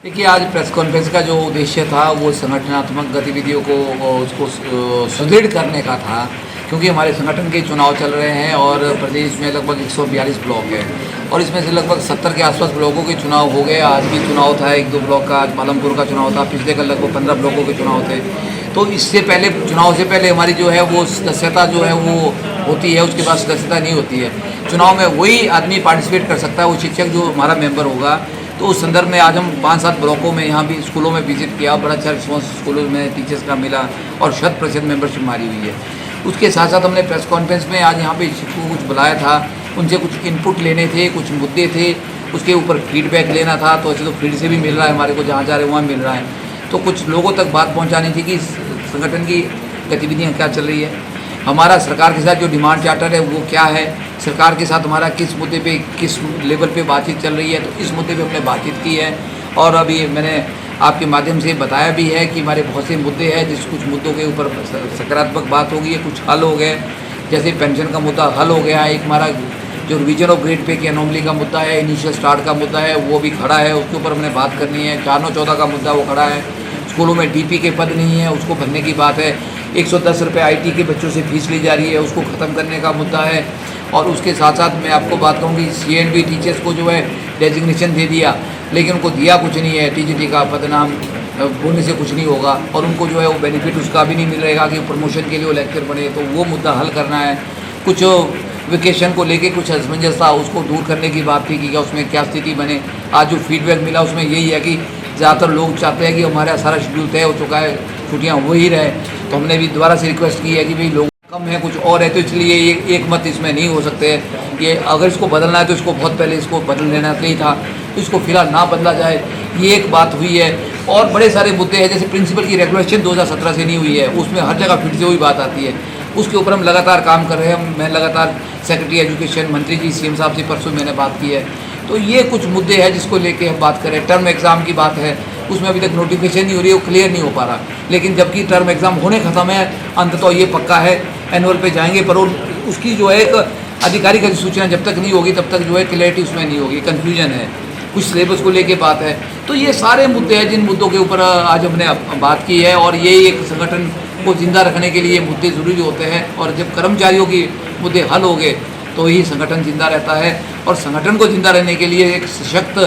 देखिए, आज press conference का जो उद्देश्य था वो संगठनात्मक गतिविधियों को उसको सुदृढ़ करने का था, क्योंकि हमारे संगठन के चुनाव चल रहे हैं और प्रदेश में लगभग 142 ब्लॉक है और इसमें से लगभग 70 के आसपास ब्लॉकों के चुनाव हो गए। आज भी चुनाव था, 1-2 ब्लॉक का, आज पालमपुर का चुनाव था, पिछले कल लगभग 15 ब्लॉकों के चुनाव थे। तो इससे पहले, चुनाव से पहले हमारी जो है वो सदस्यता जो है वो होती है, उसके बाद सदस्यता नहीं होती है। चुनाव में वही आदमी पार्टिसिपेट कर सकता है, वो शिक्षक जो हमारा मेंबर होगा। तो उस संदर्भ में आज हम 5-7 ब्लॉकों में यहाँ भी स्कूलों में विजिट किया, बड़ा अच्छा रिस्पॉन्स स्कूलों में टीचर्स का मिला और 100% मेंबरशिप हमारी हुई है। उसके साथ साथ हमने प्रेस कॉन्फ्रेंस में आज यहाँ पे शिक्षकों को कुछ बुलाया था, उनसे कुछ इनपुट लेने थे, कुछ मुद्दे थे, उसके ऊपर फीडबैक लेना था। तो ऐसे तो फील्ड से भी मिल रहा है हमारे को, जहाँ जा रहे हैं वहाँ मिल रहा है। तो कुछ लोगों तक बात पहुँचानी थी कि संगठन की गतिविधियाँ क्या चल रही है, हमारा सरकार के साथ जो डिमांड चार्टर है वो क्या है, सरकार के साथ हमारा किस मुद्दे पे, किस लेवल पे बातचीत चल रही है। तो इस मुद्दे पे हमने बातचीत की है और अभी मैंने आपके माध्यम से बताया भी है कि हमारे बहुत से मुद्दे हैं, जिस कुछ मुद्दों के ऊपर सकारात्मक बात होगी है, कुछ हल हो गए। जैसे पेंशन का मुद्दा हल हो गया है, एक हमारा जो रिवीजन ऑफ ग्रेड पे की अनोमली का मुद्दा है, इनिशियल स्टार्ट का मुद्दा है, वो भी खड़ा है, उसके ऊपर हमने बात करनी है। 4/9/14 का मुद्दा वो खड़ा है, स्कूलों में डीपी के पद नहीं है, उसको भरने की बात है। 110 रुपये IT के बच्चों से फीस ली जा रही है, उसको ख़त्म करने का मुद्दा है। और उसके साथ साथ मैं आपको बात कहूँ कि CNB टीचर्स को जो है डेजिग्नेशन दे दिया, लेकिन उनको दिया कुछ नहीं है, TGT का पदनाम बोलने से कुछ नहीं होगा और उनको जो है वो बेनिफिट उसका भी नहीं मिल रहेगा कि प्रमोशन के लिए वो लेक्चर बने। तो वो मुद्दा हल करना है। कुछ वेकेशन को लेके कुछ असमंजस था, उसको दूर करने की बात थी कि क्या उसमें क्या स्थिति बने। आज जो फीडबैक मिला उसमें यही है कि ज़्यादातर लोग चाहते हैं कि हमारा सारा शेड्यूल तय हो चुका है, छुट्टियाँ हो ही रहे। तो हमने भी दोबारा से रिक्वेस्ट की है कि भाई लोग कम है, कुछ और है, तो इसलिए ये एक मत इसमें नहीं हो सकते। ये अगर इसको बदलना है तो इसको बहुत पहले इसको बदल लेना चाहिए था, तो इसको फिलहाल ना बदला जाए, ये एक बात हुई है। और बड़े सारे मुद्दे हैं, जैसे प्रिंसिपल की रेगुलेशन 2017 से नहीं हुई है, उसमें हर जगह फिर से वही बात आती है। उसके ऊपर हम लगातार काम कर रहे हैं। मैं लगातार सेक्रेटरी एजुकेशन, मंत्री जी, CM साहब से परसों मैंने बात की है। तो ये कुछ मुद्दे हैं जिसको लेके हम बात करें। टर्म एग्ज़ाम की बात है, उसमें अभी तक नोटिफिकेशन नहीं हो रही है, वो क्लियर नहीं हो पा रहा। लेकिन जबकि टर्म एग्ज़ाम होने ख़त्म है, अंततः ये पक्का है एनुअल पे जाएंगे, पर उसकी जो है एक आधिकारिक अधिसूचना जब तक नहीं होगी तब तक जो है क्लैरिटी उसमें नहीं होगी, कन्फ्यूजन है, कुछ सिलेबस को लेके बात है। तो ये सारे मुद्दे हैं जिन मुद्दों के ऊपर आज हमने बात की है और ये एक संगठन को जिंदा रखने के लिए मुद्दे ज़रूरी होते हैं। और जब कर्मचारियों के मुद्दे हल हो गए तो ही संगठन जिंदा रहता है। और संगठन को जिंदा रहने के लिए एक सशक्त,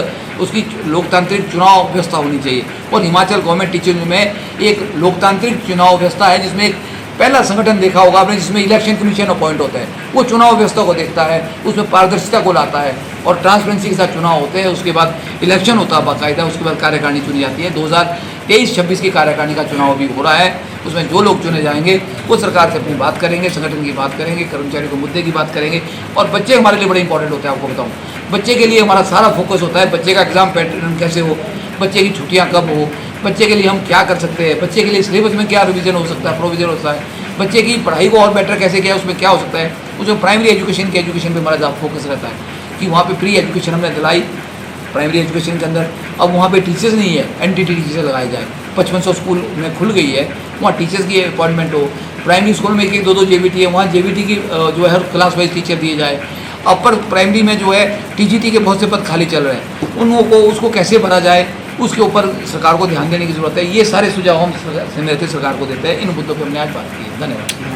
उसकी लोकतांत्रिक चुनाव व्यवस्था होनी चाहिए। और हिमाचल गवर्नमेंट टीचर में एक लोकतांत्रिक चुनाव व्यवस्था है, जिसमें एक पहला संगठन देखा होगा आपने जिसमें इलेक्शन कमीशन अपॉइंट होता है, वो चुनाव व्यवस्था को देखता है, उसमें पारदर्शिता को लाता है और ट्रांसपेरेंसी के साथ चुनाव होते हैं। उसके बाद इलेक्शन होता है बाकायदा, उसके बाद कार्यकारिणी चुनी जाती है। 2023-26 की कार्यकारिणी का चुनाव भी हो रहा है, उसमें जो लोग चुने जाएंगे वो सरकार से अपनी बात करेंगे, संगठन की बात करेंगे, कर्मचारी को मुद्दे की बात करेंगे। और बच्चे हमारे लिए बड़े इंपॉर्टेंट होते हैं। आपको बताऊँ, बच्चे के लिए हमारा सारा फोकस होता है, बच्चे का एग्जाम पैटर्न कैसे हो, बच्चे की छुट्टियाँ कब हो, बच्चे के लिए हम क्या कर सकते हैं, बच्चे के लिए सिलेबस में क्या रिवीजन हो सकता है, प्रोविजन होता है, बच्चे की पढ़ाई को और बेटर कैसे किया, उसमें क्या हो सकता है। उसमें प्राइमरी एजुकेशन पे हमारा ज़्यादा फोकस रहता है कि वहाँ पे फ्री एजुकेशन हमने दिलाई प्राइमरी एजुकेशन के अंदर। अब वहाँ पे टीचर्स नहीं है, NTT टीचर लगाए जाए। 5500 स्कूल में खुल गई है, वहाँ टीचर्स की अपॉइंटमेंट हो। प्राइमरी स्कूल में 1-2 JVT है, वहाँ JVT की जो है हर क्लास वाइज टीचर दिए जाए। अपर प्राइमरी में जो है TGT के बहुत से पद खाली चल रहे हैं, उन को उसको कैसे भरा जाए, उसके ऊपर सरकार को ध्यान देने की ज़रूरत है। ये सारे सुझाव हम सरकार को देते हैं। इन मुद्दों पर हमने आज बात की है। धन्यवाद।